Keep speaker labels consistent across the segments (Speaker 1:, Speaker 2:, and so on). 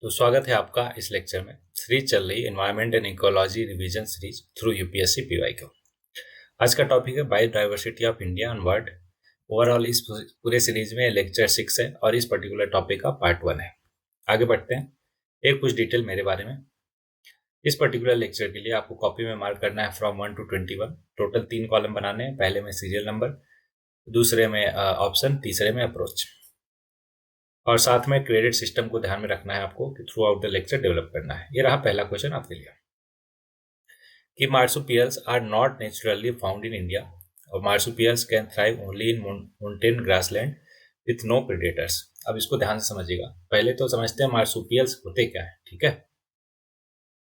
Speaker 1: तो स्वागत है आपका इस लेक्चर में। सीरीज चल रही environment and ecology revision series through UPSC PYQ. आज का टॉपिक है biodiversity of India and world. Overall इस पूरे सीरीज में लेक्चर 6 है और इस पर्टिकुलर टॉपिक का पार्ट 1 है। आगे बढ़ते हैं। एक कुछ डिटेल मेरे बारे में। इस पर्टिकुलर लेक्चर के लिए आपको कॉपी में मार्क करना है फ्रॉम 1 to 21। टोटल 3 कॉलम बनाने हैं। पहले में सीरियल नंबर, दूसरे में ऑप्शन, तीसरे में अप्रोच, और साथ में क्रेडिट सिस्टम को ध्यान में रखना है आपको कि throughout the lecture develop करना है। ये रहा पहला क्वेश्चन आपके लिए कि marsupials are not naturally found in India और marsupials can thrive only in mountain grassland with no predators. अब इसको ध्यान से समझिएगा। पहले तो समझते हैं मार्सुपियल्स होते क्या है, ठीक है।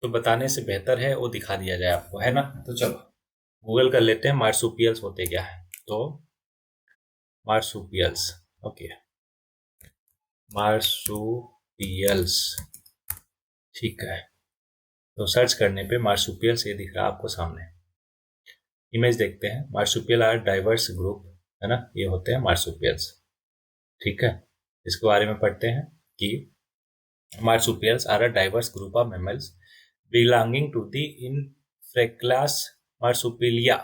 Speaker 1: तो बताने से बेहतर है वो दिखा दिया जाए आपको, है ना। तो चलो गूगल कर लेते हैं मार्सुपियल्स होते क्या है। तो मार्सुपियल्स, ओके, मार्सुपियल्स, ठीक है। तो सर्च करने पे मार्सुपियल्स ये दिख रहा है आपको सामने। इमेज देखते हैं। मार्सुपियल आर डाइवर्स ग्रुप, है ना, ये होते हैं मार्सुपियल्स, ठीक है। इसके बारे में पढ़ते हैं कि marsupials are a diverse group of mammals belonging to the infraclass Marsupialia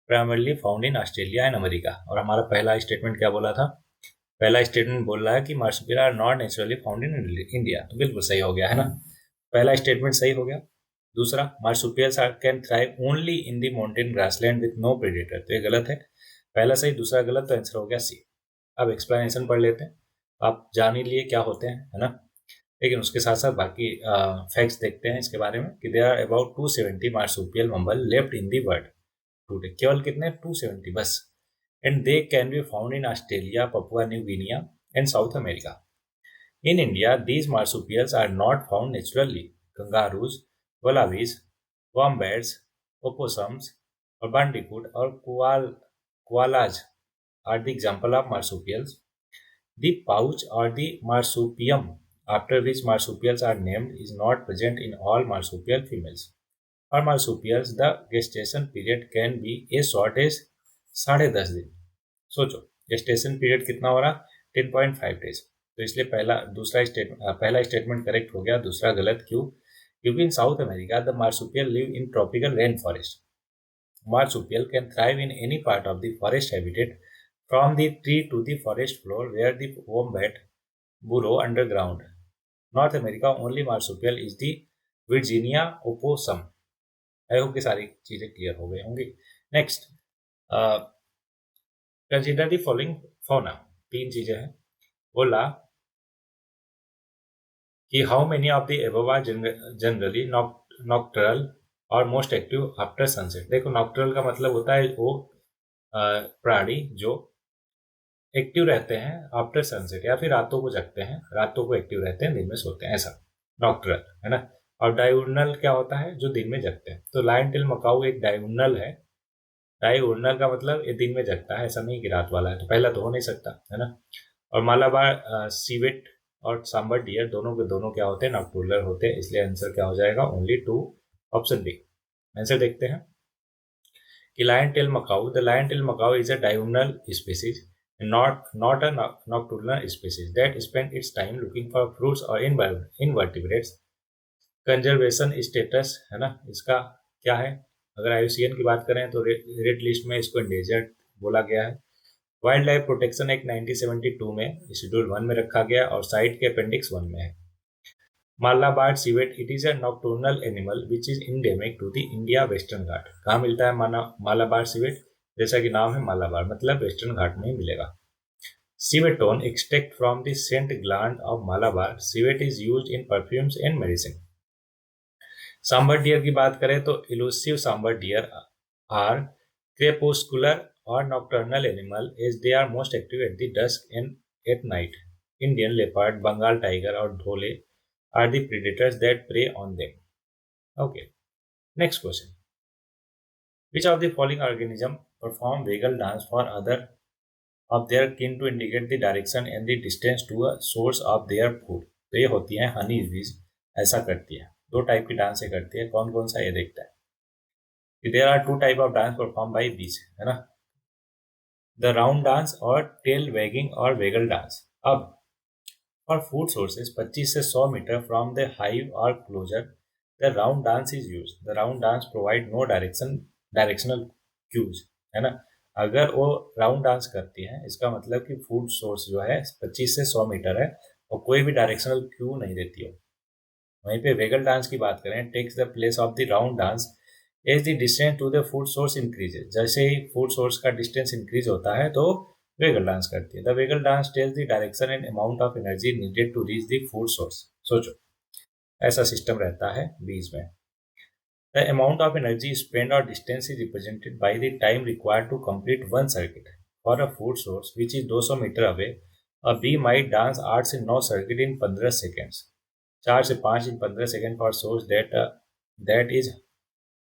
Speaker 1: primarily found in Australia and America. और हमारा पहला स्टेटमेंट क्या बोला था? पहला स्टेटमेंट बोल रहा है कि marsupial are not naturally found in India. तो बिल्कुल सही हो गया, है ना। पहला स्टेटमेंट सही हो गया। दूसरा, marsupials can thrive only in the mountain grassland with no predator. तो ये गलत है। पहला सही, दूसरा गलत, तो आंसर हो गया सी। अब एक्सप्लेनेशन पढ़ लेते हैं। आप जान ही लिए क्या होते हैं, है ना। लेकिन उसके साथ साथ बाकी फैक्ट्स देखते हैं इसके बारे में कि there are about 270 marsupial mammal left in the world today. केवल कितने? 270 बस। And they can be found in Australia, Papua New Guinea and South America. In India, these marsupials are not found naturally. Kangaroos, wallabies, wombats, opossums, or bandicoot or koalas are the example of marsupials. The pouch or the marsupium, after which marsupials are named, is not present in all marsupial females. For marsupials, the gestation period can be as short as 10.5 दिन। सोचो gestation period कितना हो रहा? 10.5 days। तो इसलिए पहला statement correct हो गया, दूसरा गलत। क्यों? क्योंकि in South America the marsupial live in tropical rain forest. Marsupial can thrive in any part of the forest habitat from the tree to the forest floor where the wombat burrow underground. North America only marsupial is the Virginia opossum. I hope कि सारी चीजें clear हो गई होंगी। Next, consider the following fauna. 3 चीजें हैं। बोला कि how many of the above are generally nocturnal और मोस्ट एक्टिव आफ्टर सनसेट। देखो, नॉक्टरल का मतलब होता है वो प्राणी जो एक्टिव रहते हैं आफ्टर सनसेट, या फिर रातों को जगते हैं, रातों को एक्टिव रहते हैं, दिन में सोते हैं, ऐसा नॉक्टरल, है ना। और डायurnal क्या होता है? जो दिन में जगते हैं। तो लायन टेल मकाऊ एक डायurnal है। डायurnal का मतलब ये दिन में जगता है, ऐसा नहीं कि रात वाला है। तो पहला तो हो नहीं सकता, है ना। और मालाबार सीवेट और सांबर डियर दोनों के दोनों क्या होते हैं? नॉक्टुरनल होते हैं। इसलिए आंसर क्या हो जाएगा? Only 2, option B. आंसर देखते हैं कि lion tail macaque, the lion tail macaque is a diurnal species, not a nocturnal species that spend its time looking for fruits or invertebrates. Conservation status, है ना, इसका क्या है? अगर आईयूसीएन की बात करें तो रेड लिस्ट में इसको एंडेंजर्ड बोला गया है। वाइल्ड लाइफ प्रोटेक्शन एक्ट 1972 में शेड्यूल 1 में रखा गया और साइट के अपेंडिक्स 1 में है। Malabar civet, it is a nocturnal animal which is endemic to the India Western Ghat. कहाँ मिलता है मालाबार सिवेट? जैसा कि नाम है मालाबार, मतलब वेस्टर्न घाट में ही मिलेगा। Civetone extract from the scent gland of Malabar civet is used in perfumes and medicine. Sambar deer की बात करें तो elusive sambar deer are crepuscular or nocturnal animal as they are most active at the dusk and at night. Indian leopard, Bengal tiger और dhole are the predators that prey on them. Okay. Next question. Which of the following organism perform vagal dance for other of their kin to indicate the direction and the distance to a source of their food? तो ये होती है हनी बीज, ऐसा करती है। 2 type की dance ये करती है। कौन कौन सा ये देखता है। There are 2 type of dance perform by bees, है ना, द राउंड डांस और टेल वैगिंग और वेगल डांस। अब For food sources 25 से 100 metre from the hive or closure, the round dance is used. The round dance provide no directional cues, है ना। अगर वो राउंड डांस करती है इसका मतलब कि फूड सोर्स जो है 25 से 100 मीटर है और कोई भी डायरेक्शनल क्यू नहीं देती हो। वहीं पे वेगल डांस की बात करें, takes the place of the round dance as the distance to the food source increases. जैसे ही फूड सोर्स का डिस्टेंस इंक्रीज होता है तो वेगल डांस करती है। The waggle dance tells the direction and amount of energy needed to reach the food source. सोचो, ऐसा सिस्टम रहता है बीज में। The amount of energy spent or distance is represented by the time required to complete one circuit. For a food source which is 200 metre away, a bee might dance 8 से 9 circuit in 15 seconds. 4 से 5 in 15 seconds for source that is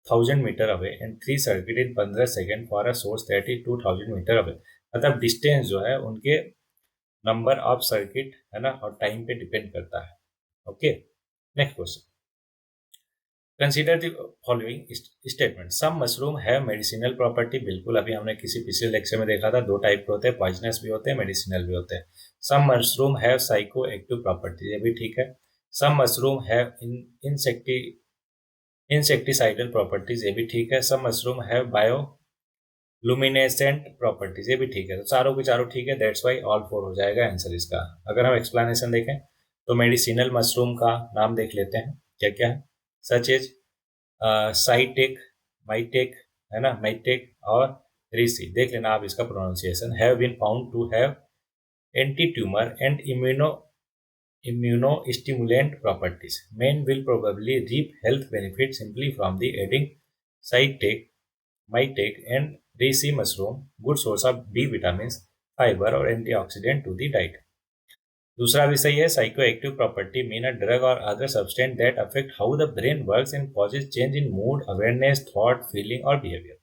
Speaker 1: 1000 metre away and 3 circuit in 15 seconds for a source that is 2000 metre away. मतलब distance जो है उनके number of circuit है ना और time पे डिपेंड करता है। Okay, next question. Consider the following statement. Some mushroom है मेडिसिनल प्रॉपर्टी। बिल्कुल, अभी हमने किसी पिछले लेक्चर में देखा था, दो टाइप के होते हैं, पॉइजनस भी होते हैं, मेडिसिनल भी होते हैं। Some mushroom have psychoactive property, ये भी ठीक है। Some mushroom have insecticidal properties, ये भी ठीक है। Some mushroom have bioluminescent properties, ये भी ठीक है। तो चारों के चारों ठीक है, दैट्स वाई ऑल फोर हो जाएगा आंसर इसका। अगर हम एक्सप्लेनेशन देखें तो मेडिसिनल मशरूम का नाम देख लेते हैं क्या क्या है। सच एज साइटेक, माइटेक, है ना, माइटेक और रीसी। देख लेना आप इसका pronunciation. Have been found to have anti tumour and immunostimulant properties. Men will probably reap health benefits simply from the adding shiitake, maitake and reishi mushroom, good source of B vitamins, fiber और antioxidant to the diet. दूसरा विषय है psychoactive property mean a drug और other substance that affect how the brain works and causes change in mood, awareness, thought, feeling और behaviour.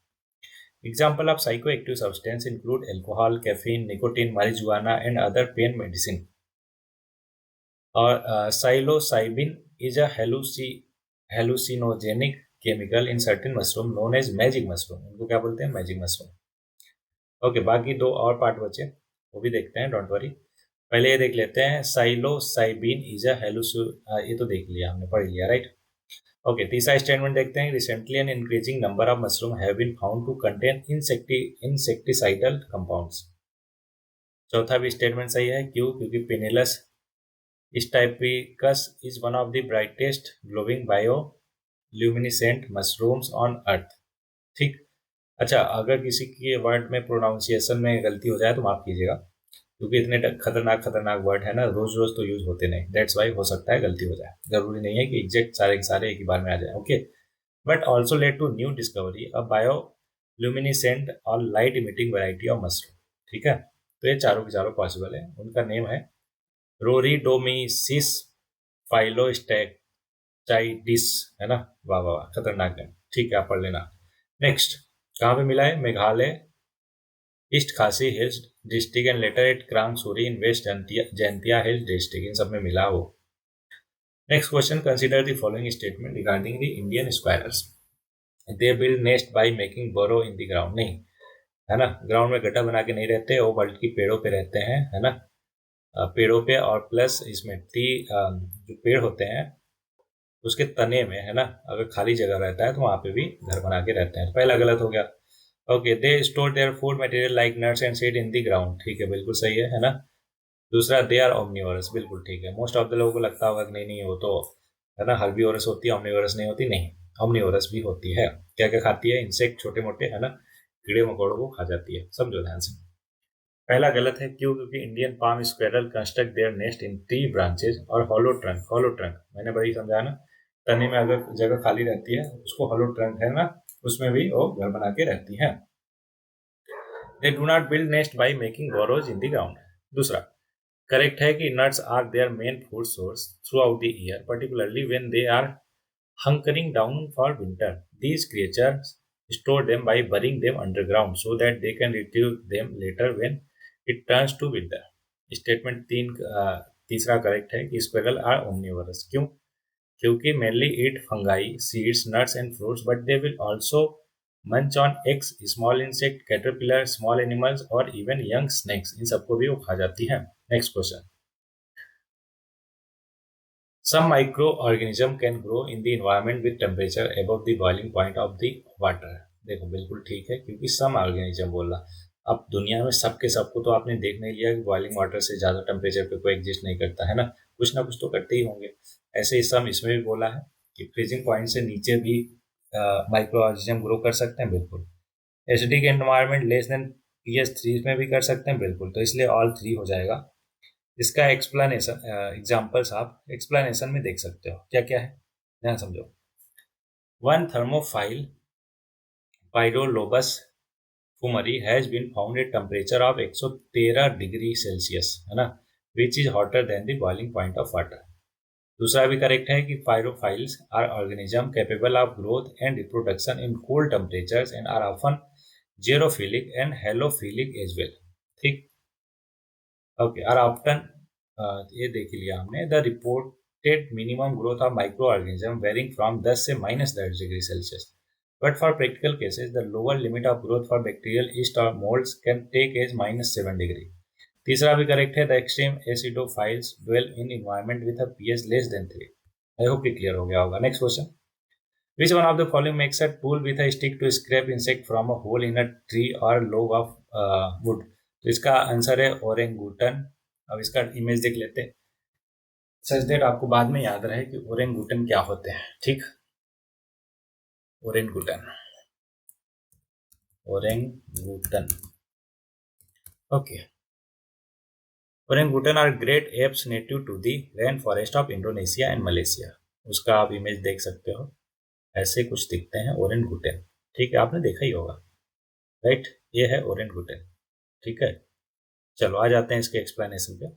Speaker 1: Example of psychoactive substance include alcohol, caffeine, nicotine, marijuana and other pain medicine. और psilocybin is a hallucinogenic chemical in certain mushroom known as magic mushroom. इनको क्या बोलते हैं? Magic mushroom. Okay, बाकी दो और part बचे, वो भी देखते हैं, डोंट वरी. पहले ये देख लेते हैं साइलोसाइबिन इज अ ये तो देख लिया हमने, पढ़ लिया, राइट. ओके, तीसरा स्टेटमेंट देखते हैं. Recently an increasing number of mushroom have been found to contain insecticidal compounds. चौथा भी स्टेटमेंट सही है. क्यों? क्योंकि Panellus stipticus is one of the brightest glowing bioluminescent mushrooms on earth. ठीक. अच्छा, अगर किसी के वर्ड में प्रोनाउंसिएशन में गलती हो जाए तो माफ कीजिएगा, क्योंकि इतने खतरनाक वर्ड है ना, रोज रोज तो यूज होते नहीं, दैट्स वाई हो सकता है गलती हो जाए. जरूरी नहीं है कि एग्जैक्ट सारे के सारे एक ही बार में आ जाए. Okay, but also led to new discovery a bioluminescent और light emitting variety of mushroom. ठीक है, तो ये चारों के चारों पॉसिबल है. उनका नेम है रोरिडोमिसिस फाइलोस्टैचाइडिस, है ना. वाह वाह वाह, खतरनाक है. ठीक है, आप पढ़ लेना. नेक्स्ट, कहाँ पे मिला है? Meghalaya, East Khasi Hills district and later at Krangsuri in West Jaintia Hills district. इन सब में मिला वो. Next question. Consider the following statement regarding the Indian squirrels. They build nest by making burrow in the ground. नहीं, है ना, ग्राउंड में गड्ढा बना के नहीं रहते, वो बल्कि पेड़ों पे रहते हैं, है ना. पेड़ों पे, और प्लस इसमें जो पेड़ होते हैं उसके तने में, है ना, अगर खाली जगह रहता है तो वहां पे भी घर बना के रहते हैं. पहला गलत हो गया. Okay, they store their food material like nuts and seed in the ground. ठीक है, बिल्कुल सही है ना. दूसरा, दे आर ओमनिवोरस. बिल्कुल ठीक है. मोस्ट ऑफ द लोगों को लगता होगा कि नहीं नहीं, वो तो, है ना, हर्बीवोरस होती है, ओमनिवोरस नहीं होती. नहीं, ओमनिवोरस भी होती है. क्या क्या खाती है? इंसेक्ट, छोटे मोटे, है ना, कीड़े मकोड़ों को खा जाती है. समझो ध्यान से. पहला गलत है. क्यों? क्योंकि Indian palm squirrel construct there nest in tree branches और हॉलो ट्रंक. हॉलो ट्रंक मैंने बड़ी समझाया ना, तने में अगर जगह खाली रहती है उसको हॉलो ट्रंक है ना, उसमें भी वो घर बना के रहती है. They do not build nest by making burrows in the ground. दूसरा करेक्ट है कि nuts are their main food source throughout the year, particularly when they are hunkering down for winter. These creatures store them by burying them underground so that they can retrieve them later when it turns to winter. Statement तीसरा correct है कि squirrel are omnivorous. क्यों? क्योंकि mainly eat fungi, seeds, nuts and fruits, but they will also munch on eggs, small insect, caterpillar, small animals और even young snakes. इन सबको भी वो खा जाती है. Next question. Some microorganism can grow in the environment with temperature above the boiling point of the water. देखो बिल्कुल ठीक है, क्योंकि सम ऑर्गेनिज्म बोला। अब दुनिया में सबके सबको तो आपने देख नहीं लिया कि बॉइलिंग वाटर से ज़्यादा टेम्परेचर पे कोई एग्जिस्ट नहीं करता है ना कुछ तो करते ही होंगे। ऐसे ही सम इसमें भी बोला है कि फ्रीजिंग पॉइंट से नीचे भी माइक्रो ऑर्गेनिज्म ग्रो कर सकते हैं, बिल्कुल। Acidic environment less than pH 3 में भी कर सकते हैं, बिल्कुल। तो इसलिए ऑल 3 हो जाएगा। इसका एक्सप्लेनेशन एग्जाम्पल्स आप एक्सप्लेनेशन में देख सकते हो क्या क्या है, ध्यान समझो। One thermophile Pyrolobus fumarii has been found at temperature of 113 degree Celsius, है ना, which is hotter than the boiling point of water. दूसरा भी करेक्ट है कि pyrophiles are organism capable of growth and reproduction in cold temperatures and are often xerophilic and halophilic as well. ठीक, okay. Are often, ये देख लिया हमने। The reported minimum growth of microorganism varying from 10 से -10 degree Celsius, but for practical cases the lower limit of growth for bacterial yeast और moulds can take as -7 degree. तीसरा भी correct है। The extreme acidophiles dwell in environment with a pH less than 3। I hope कि clear हो गया होगा। Next question, which one of the following makes a tool with a stick to scrape insect from a hole in a tree or log of wood? तो इसका answer है ओरेंगुटन। अब इसका image देख लेते हैं, सच दैट आपको बाद में याद रहे कि ओरेंगुटन क्या होते हैं। ठीक, orangutan, orangutan, okay. Orangutan are great apes native to the rain forest of Indonesia and Malaysia. उसका आप इमेज देख सकते हो, ऐसे कुछ दिखते हैं ओरेंगुटन। ठीक है, आपने देखा ही होगा, राइट। ये है ओरेंगुटन, ठीक है। चलो आ जाते हैं इसके एक्सप्लेनेशन पे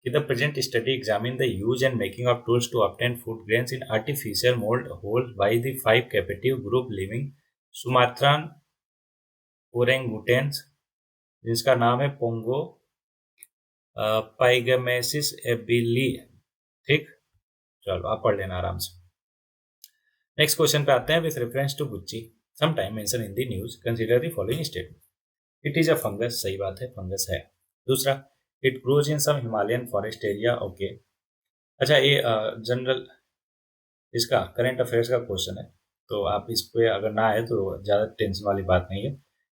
Speaker 1: कि the present study examine the use and making of tools to obtain food grains in artificial mould hold by the 5 captive group living Sumatran orangutans, जिसका नाम है पोंगो पाइगमेसिस एबिली। ठीक, चलो आप पढ़ लेना आराम से। नेक्स्ट क्वेश्चन पे आते हैं। With reference to guchhi some time mention in the news consider the following statement. It is a fungus, सही बात है, फंगस है। दूसरा, it grows in some Himalayan forest area, okay. अच्छा, ये जनरल इसका करंट अफेयर्स का क्वेश्चन है, तो आप इस पे अगर ना आए तो ज़्यादा टेंशन वाली बात नहीं है।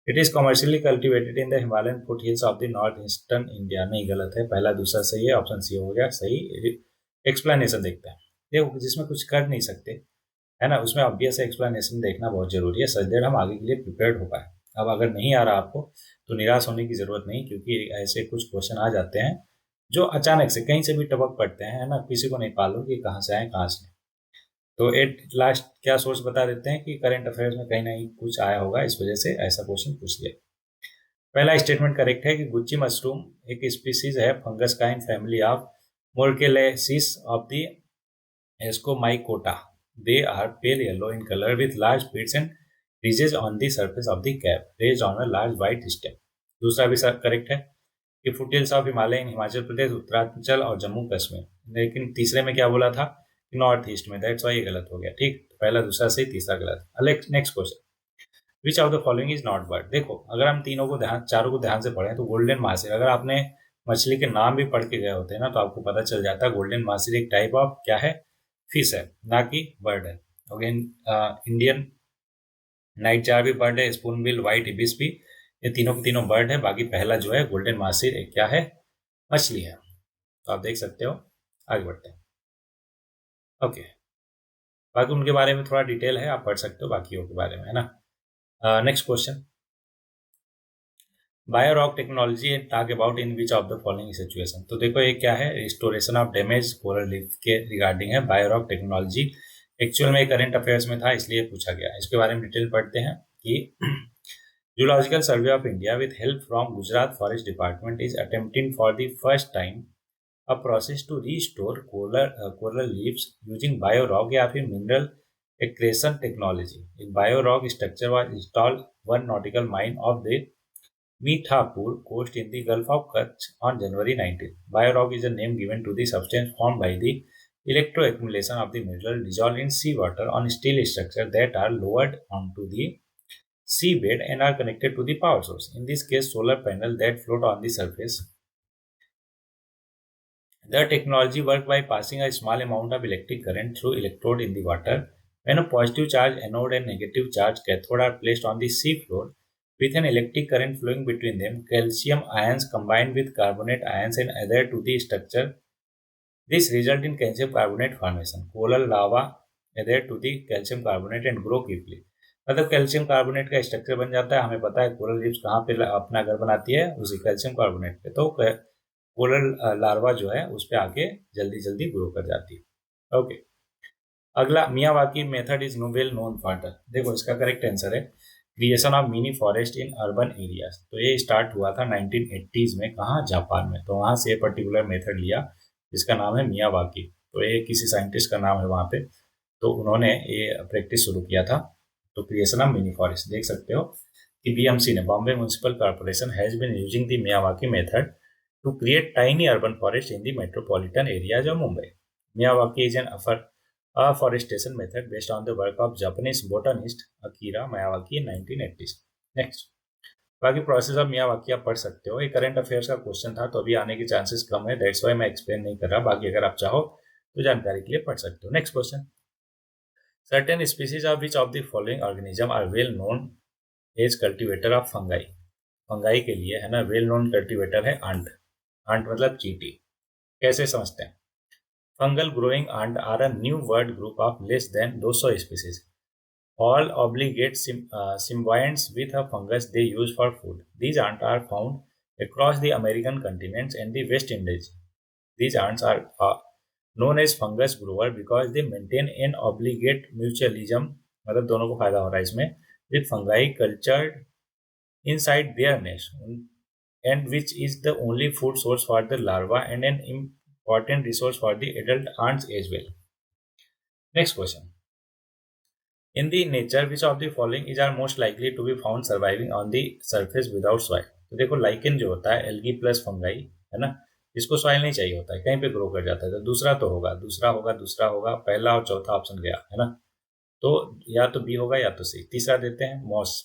Speaker 1: It is commercially cultivated in the Himalayan foot hills of the north eastern India, नहीं, गलत है। पहला दूसरा सही है, ऑप्शन सी हो गया सही। एक्सप्लेनेशन देखते हैं। देखो, जिसमें कुछ कर नहीं सकते है ना, उसमें ऑब्वियस एक्सप्लेनेशन देखना बहुत जरूरी है, सच दैट हम आगे के लिए प्रिपेयर्ड हो पाए। अब अगर नहीं आ रहा आपको तो निराश होने की जरूरत नहीं, क्योंकि ऐसे कुछ क्वेश्चन आ जाते हैं जो अचानक से कहीं से भी टपक पड़ते हैं, है ना, किसी को नहीं पालो कि कहाँ से आए कहाँ से। तो एट लास्ट क्या सोर्स बता देते हैं कि करंट अफेयर्स में कहीं ना कहीं कुछ आया होगा, इस वजह से ऐसा क्वेश्चन पूछ लिया। पहला स्टेटमेंट करेक्ट है कि गुच्ची मशरूम एक स्पीसीज है फंगस का in family of Morchellaceae of the Ascomycota. They are pale yellow in colour with large pits and ridges on the surface of the cap raised on a large white stem। दूसरा भी correct है कि foothills of Himalaya इन हिमाचल प्रदेश, उत्तरांचल और जम्मू कश्मीर। लेकिन तीसरे में क्या बोला था, नॉर्थ ईस्ट में, दैट्स वाई ये गलत हो गया। ठीक, तो पहला दूसरा सही, तीसरा गलत। Next question, which of the following is not bird. देखो, अगर हम तीनों को चारों को ध्यान से पढ़ें तो गोल्डन मासिर, अगर आपने मछली के नाम भी पढ़ के गए होते हैं ना, तो आपको पता चल जाता है गोल्डन मासिर एक टाइप ऑफ क्या है, फिश है, ना कि बर्ड है। ओके, इंडियन नाइट जार भी बर्ड है, स्पून बिल, व्हाइट इबिस भी, ये तीनों के तीनों बर्ड है। बाकी पहला जो है गोल्डन मासिर एक क्या है, मछली है। तो आप देख सकते हो। आगे बढ़ते हैं। ओके, बाकी उनके बारे में थोड़ा डिटेल है, आप पढ़ सकते हो बाकियों के बारे में, है ना। Next question, biorock technology talk about in which of the following situation. तो देखो ये क्या है, restoration of damage coral reef के रिगार्डिंग है बायोरॉक टेक्नोलॉजी। एक्चुअल में करंट अफेयर्स में था, इसलिए पूछा गया। इसके बारे में डिटेल पढ़ते हैं कि zoological survey of India with help from Gujarat forest department is attempting for the first time a process to restore coral reefs using bio-rock या फिर mineral accretion technology। एक bio-rock structure was installed 1 nautical mile of the Mithapur coast in the Gulf of Kutch on January 19। Bio-rock is a name given to the substance formed by the electroaccumulation of the mineral dissolved in seawater on steel structures that are lowered onto the seabed and are connected to the power source, in this case solar panel that float on the surface। The technology works by passing a small amount of electric current through electrode in the water. When a positive charge anode and negative charge cathode are placed on the sea floor with an electric current flowing between them, calcium ions combine with carbonate ions and adhere to the structure. This results in calcium carbonate formation. Coral lava adhere to the calcium carbonate and grow quickly. मतलब calcium carbonate का structure बन जाता है. हमें पता है coral reefs कहाँ पे अपना घर बनाती है, उसी कैल्शियम कार्बोनेट पे. तो कोरल लार्वा जो है उस पे आके जल्दी जल्दी ग्रो कर जाती है. ओके, अगला Miyawaki method is well known for. देखो इसका करेक्ट आंसर है creation of mini forest in urban areas. तो ये स्टार्ट हुआ था 1980s में. कहाँ? जापान में. तो वहाँ से ये पर्टिकुलर मेथड लिया जिसका नाम है मियावाकी. तो ये किसी साइंटिस्ट का नाम है वहाँ पे. तो उन्होंने ये प्रैक्टिस शुरू किया था. तो क्रिएशन ऑफ मिनी फॉरेस्ट देख सकते हो कि बीएमसी ने, Bombay municipal corporation has been using the Miyawaki method to create tiny urban forests in the metropolitan areas of Mumbai. Miyawaki is an afforestation method based on the work of Japanese botanist Akira Miyawaki in 1980s. Next. बाकी process of Miyawaki आप पढ़ सकते हो. ये current affairs का question था तो अभी आने के चांसेस कम है. दैट्स व्हाई मैं एक्सप्लेन नहीं कर रहा. बाकी अगर आप चाहो तो जानकारी के लिए पढ़ सकते हो. Next question. Certain species of which of the following organism are well known as cultivator of fungi. Fungi के लिए है ना वेल नोन कल्टिवेटर है आंट. आंट मतलब चींटी. कैसे समझते हैं? Fungal growing ant are a new world group of less than 200 species. All obligate symbionts with a fungus they use for food. These ants are found across the American continents and the West Indies. These ants are known as fungus grower because they maintain an obligate mutualism. मतलब दोनों को फायदा हो रहा है इसमें. With fungi cultured inside their nest, and which is the only food source for the larva and an important resource for the adult ants as well. Next question. In the nature, which of the following is are most likely to be found surviving on the surface without soil? तो देखो lichen जो होता है algae plus fungi है ना, इसको soil नहीं चाहिए होता है, कहीं पे ग्रो कर जाता है. तो दूसरा तो होगा, दूसरा होगा, दूसरा होगा, पहला और चौथा ऑप्शन गया है ना. तो या तो बी होगा या तो सी. तीसरा देते हैं मॉस.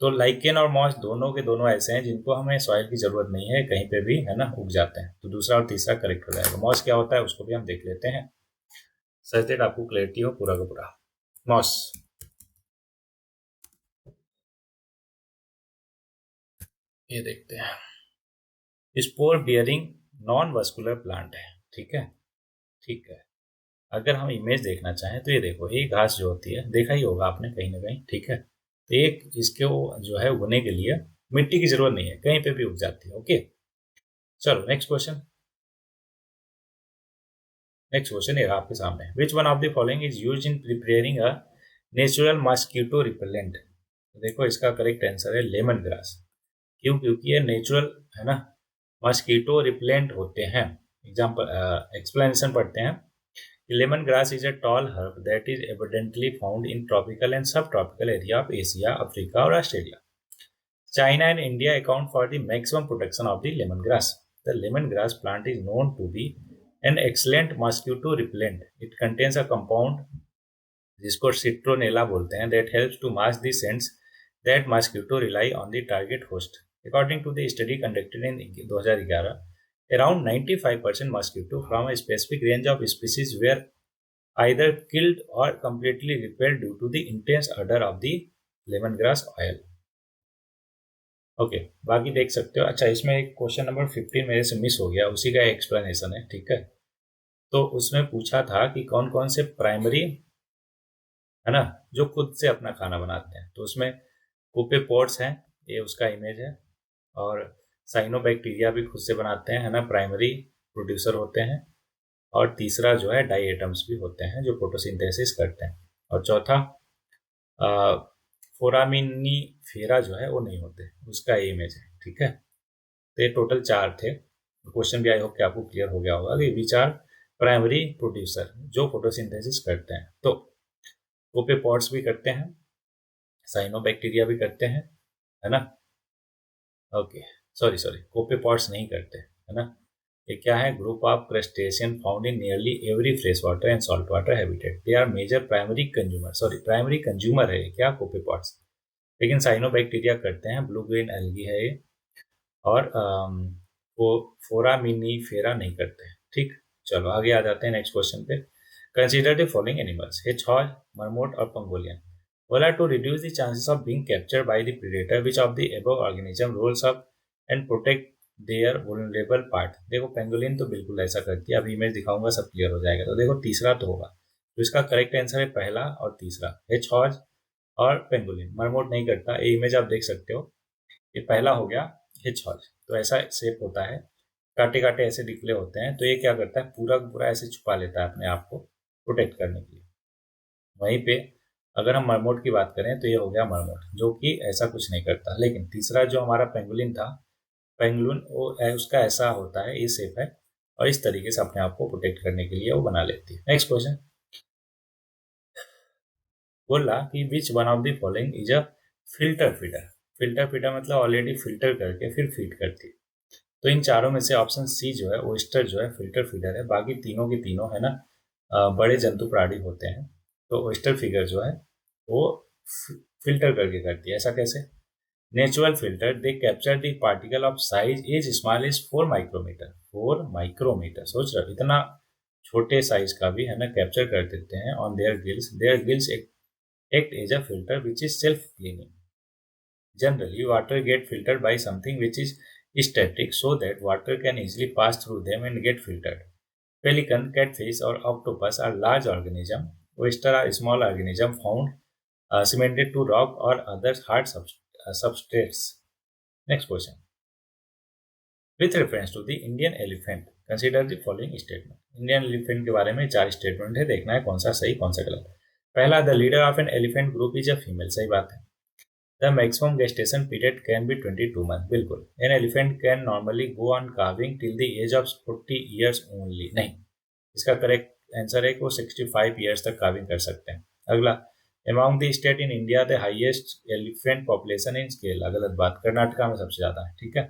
Speaker 1: तो लाइकेन और मॉस दोनों के दोनों ऐसे हैं जिनको हमें सॉइल की जरूरत नहीं है, कहीं पे भी है ना उग जाते हैं. तो दूसरा और तीसरा करेक्ट हो जाएगा. मॉस क्या होता है उसको भी हम देख लेते हैं, सच दैट आपको क्लैरिटी हो पूरा का पूरा. मॉस ये देखते हैं, spore bearing non vascular plant है. ठीक है, ठीक है. अगर हम इमेज देखना चाहें तो ये देखो, ये घास जो होती है देखा ही होगा आपने कहीं ना कहीं. ठीक है, तो एक इसके जो है उगने के लिए मिट्टी की जरूरत नहीं है, कहीं पे भी उग जाती है. ओके, चलो नेक्स्ट क्वेश्चन. नेक्स्ट क्वेश्चन ये आपके सामने. Which one of the following is used in preparing a natural mosquito repellent. देखो इसका करेक्ट आंसर है लेमन ग्रास. क्यों? क्योंकि ये नेचुरल है ना मॉस्किटो रिपेलेंट होते हैं. एग्जाम्पल एक्सप्लेनेशन पढ़ते हैं. Lemon grass is a tall herb that is abundantly found in tropical and subtropical area of Asia, Africa और Australia. China and India account for the maximum production of the lemongrass. The lemongrass plant is known to be an excellent mosquito repellent. It contains a compound जिसको citronella बोलते हैं that helps to mask the scents that mosquito rely on the target host. According to the study conducted in 2011, around 95% mosquito from a specific range of species were either killed or completely repelled due to the intense odor of the lemongrass oil. Okay, बाकी देख सकते हो. अच्छा, इसमें एक question number 15 मेरे से miss हो गया, उसी का एक्सप्लेनेशन है. ठीक है, तो उसमें पूछा था कि कौन कौन से प्राइमरी है ना जो खुद से अपना खाना बनाते हैं. तो उसमें कोपेपोड्स हैं, ये उसका इमेज है. और साइनोबैक्टीरिया भी खुद से बनाते हैं है ना, प्राइमरी प्रोड्यूसर होते हैं. और तीसरा जो है डाई एटम्स भी होते हैं जो फोटोसिंथेसिस करते हैं. और चौथा फोरामिनीफेरा जो है वो नहीं होते, उसका इमेज है. ठीक है, तो ये टोटल 4 थे. क्वेश्चन भी आई होप कि आपको क्लियर हो गया होगा कि विच आर प्राइमरी प्रोड्यूसर जो फोटोसिंथेसिस करते हैं. तो कोपेपॉड्स भी करते हैं, साइनोबैक्टीरिया भी करते हैं है ना. ओके, सॉरी कोपेपॉड्स नहीं करते है ना. ये क्या है? Group of crustacean found in nearly every fresh water and salt water habitat. They are major primary consumer. Primary consumer है क्या? कोपेपॉड्स. लेकिन साइनोबैक्टीरिया करते हैं, ब्लू ग्रीन एल्गी है ये. और वो फोरामिनीफेरा नहीं करते. ठीक, चलो आगे आ जाते हैं नेक्स्ट क्वेश्चन पे। Consider the following animals, hedgehog, marmot और पंगोलियन। बोला to reduce the chances of being captured by the predator which of the above organism rolls up and protect their vulnerable part. देखो pangolin तो बिल्कुल ऐसा करती है, अभी इमेज दिखाऊंगा सब क्लियर हो जाएगा। तो देखो तीसरा तो होगा, तो इसका करेक्ट आंसर है पहला और तीसरा, hedgehog और पेंगोलिन। मरमोट नहीं करता, ये इमेज आप देख सकते हो, ये पहला हो गया hedgehog। तो ऐसा शेप होता है, कांटे कांटे ऐसे डिस्प्ले होते हैं, तो ये क्या करता है पूरा पूरा ऐसे छुपा लेता है अपने आप को प्रोटेक्ट करने के लिए। वहीं पे अगर हम मरमोट की बात करें तो ये हो गया मरमोट, जो कि ऐसा कुछ नहीं करता। लेकिन तीसरा जो हमारा पेंगुलिन था, पेंगुलिन वो उसका ऐसा होता है, ये शेप है, और इस तरीके से अपने आप को प्रोटेक्ट करने के लिए वो बना लेती है। नेक्स्ट क्वेश्चन बोला कि which one of the following is a filter feeder. Filter feeder मतलब ऑलरेडी फिल्टर करके फिर फीड करती है। तो इन चारों में से ऑप्शन सी जो है ओइस्टर जो है फिल्टर फीडर है। बाकी तीनों के तीनों है ना बड़े जंतु प्राणी होते हैं। तो ओइस्टर फिगर जो है वो फिल्टर करके करती है। ऐसा कैसे? Natural filter they capture the particle of size is small is 4 micrometre. 4 micrometre, सोच रहे हो इतना छोटे साइज का भी है ना कैप्चर कर देते हैं on their gills act as a filter which is self cleaning. Generally, water get filtered by something which is static so that water can easily pass through them and get filtered. Pelican, catfish, or octopus are large organisms. Oyster are small organisms found cemented to rock or other hard substrates. Next question. With reference to the Indian elephant, consider the following statement. Indian elephant के बारे में 4 statement है, देखना है कौन सा सही कौन सा गलत। पहला, the leader of an elephant group is a female, सही बात है। The maximum gestation period can be 22 months. बिल्कुल। An elephant can normally go on calving till the age of 40 years only. नहीं, इसका करेक्ट आंसर है कि वो 65 years तक calving कर सकते हैं। अगला, among the state in India the highest elephant population in scale, गलत बात, कर्नाटका में सबसे ज्यादा है। ठीक है,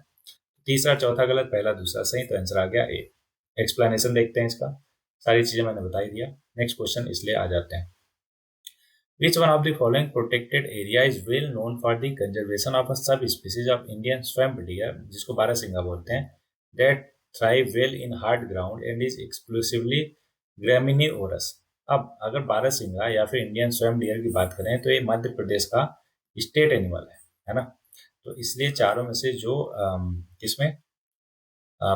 Speaker 1: तीसरा चौथा गलत, पहला दूसरा सही, तो आंसर आ गया ए। एक्सप्लेनेशन देखते हैं इसका, सारी चीजें मैंने बता ही दिया। नेक्स्ट क्वेश्चन इसलिए आ जाते हैं। Which one of the following protected area is well known for the conservation of a subspecies of Indian swamp deer, जिसको बारहसिंगा बोलते हैं, that thrive well in hard ground and is exclusively graminevorous। अब अगर बारहसिंगा या फिर इंडियन स्वैम्प डियर की बात करें तो ये मध्य प्रदेश का स्टेट एनिमल है ना। तो इसलिए चारों में से जो किसमें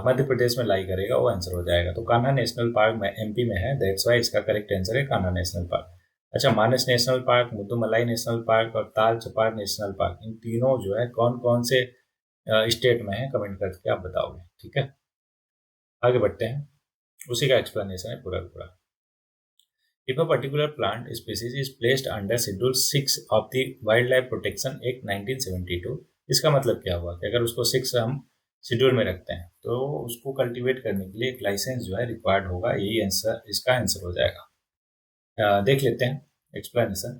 Speaker 1: मध्य प्रदेश में लाई करेगा वो आंसर हो जाएगा। तो कान्हा नेशनल पार्क में एमपी में है, दैट्स वाई इसका करेक्ट आंसर है कान्हा नेशनल पार्क। अच्छा, Manas national park, Mudumalai national park और ताल चपार नेशनल पार्क, इन तीनों जो है कौन कौन से स्टेट में है, कमेंट करके आप बताओगे। ठीक है, आगे बढ़ते हैं, उसी का एक्सप्लेनेशन है पूरा पूरा। If a particular plant species is placed under schedule 6 of the wild life protection act 1972, इसका मतलब क्या हुआ कि अगर उसको 6 हम शेड्यूल में रखते हैं तो उसको कल्टीवेट करने के लिए एक लाइसेंस जो है रिक्वायर्ड होगा। यही आंसर, इसका आंसर हो जाएगा। देख लेते हैं एक्सप्लेनेशन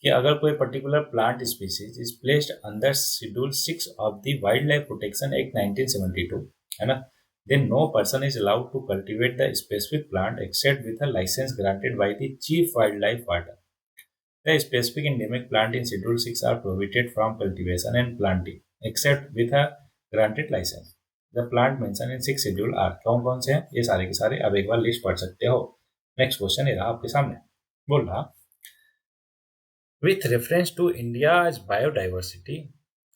Speaker 1: कि अगर कोई particular plant species is placed under schedule 6 of the wild life protection act 1972, है ना, then no person is allowed to cultivate the specific plant except with a license granted by the chief wildlife warden. The specific endemic plant in schedule 6 are prohibited from cultivation and planting except with a granted license. The plant mentioned in 6 schedule are कौन कौन से हैं, ये सारे के सारे अब एक बार लिस्ट पढ़ सकते हो। नेक्स्ट क्वेश्चन ये रहा आपके सामने, बोल रहा with reference to India's biodiversity,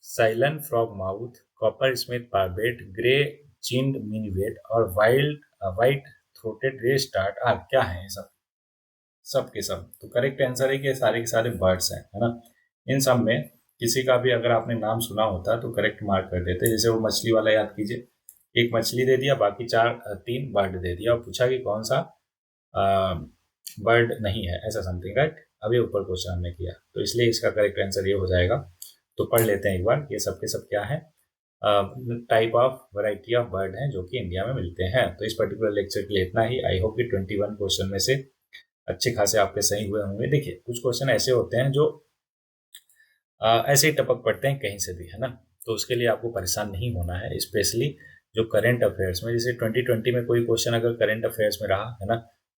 Speaker 1: Ceylon frogmouth, copper-smith barbet, grey-chinned minivet और white-throated redstart are क्या हैं? सब के सब। तो करेक्ट आंसर है कि सारे के सारे बर्ड्स हैं, है ना। इन सब में किसी का भी अगर आपने नाम सुना होता तो करेक्ट मार्क कर देते। जैसे वो मछली वाला याद कीजिए, एक मछली दे दिया, बाकी 3 बर्ड दे दिया और पूछा कि कौन सा बर्ड नहीं है, ऐसा समथिंग, राइट। अभी ऊपर क्वेश्चन हमने किया, तो इसलिए इसका करेक्ट आंसर ये हो जाएगा। तो पढ़ लेते हैं एक बार, ये सब के सब क्या है, type of variety of bird हैं जो कि इंडिया में मिलते हैं। तो इस पर्टिकुलर लेक्चर के लिए इतना ही। आई होप कि 21 क्वेश्चन में से अच्छे खासे आपके सही हुए होंगे। देखिए कुछ क्वेश्चन ऐसे होते हैं जो ऐसे ही टपक पड़ते हैं कहीं से भी, है ना। तो उसके लिए आपको परेशान नहीं होना है, स्पेशली जो करंट अफेयर्स में, जैसे 2020 में कोई क्वेश्चन अगर करंट अफेयर्स में रहा, है ना,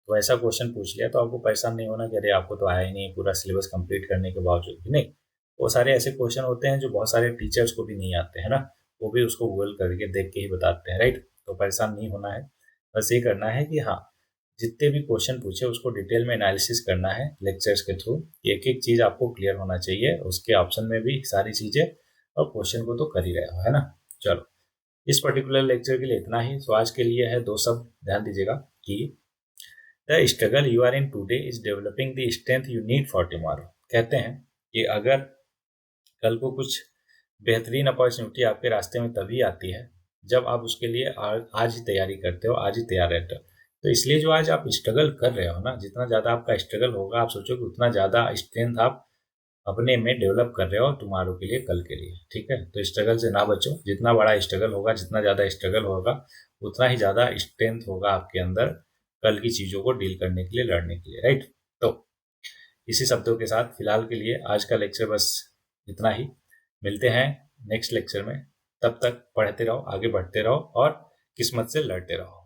Speaker 1: तो ऐसा क्वेश्चन पूछ लिया तो आपको परेशान नहीं होना कि अरे आपको तो आया ही नहीं पूरा सिलेबस कंप्लीट करने के बावजूद भी। नहीं, वो सारे ऐसे क्वेश्चन होते हैं जो बहुत सारे टीचर्स को भी नहीं आते, है ना, वो भी उसको गूगल करके देख के ही बताते हैं, राइट। तो परेशान नहीं होना है। बस ये करना है कि हाँ, जितने भी क्वेश्चन पूछे उसको डिटेल में एनालिसिस करना है लेक्चर्स के थ्रू। एक एक चीज आपको क्लियर होना चाहिए, उसके ऑप्शन में भी सारी चीजें, और क्वेश्चन को तो कर ही रहे हो, है ना। चलो, इस पर्टिकुलर लेक्चर के लिए इतना ही। तो आज के लिए है दो शब्द, ध्यान दीजिएगा कि the struggle you are in today is developing the strength you need for tomorrow. कहते हैं कि अगर कल को कुछ बेहतरीन अपॉर्चुनिटी आपके रास्ते में तभी आती है जब आप उसके लिए आज ही तैयारी करते हो, आज ही तैयार रहते हो। तो इसलिए जो आज आप स्ट्रगल कर रहे हो ना, जितना ज़्यादा आपका स्ट्रगल होगा, आप सोचोगे उतना ज़्यादा स्ट्रेंथ आप अपने में डेवलप कर रहे हो टुमारो के लिए, कल के लिए। ठीक है, तो स्ट्रगल से ना बचो। जितना बड़ा स्ट्रगल होगा, जितना ज़्यादा स्ट्रगल होगा, उतना ही ज़्यादा स्ट्रेंथ होगा आपके अंदर कल की चीज़ों को डील करने के लिए, लड़ने के लिए, राइट। तो इसी शब्दों के साथ फिलहाल के लिए आज का लेक्चर बस इतना ही। मिलते हैं नेक्स्ट लेक्चर में। तब तक पढ़ते रहो, आगे बढ़ते रहो और किस्मत से लड़ते रहो।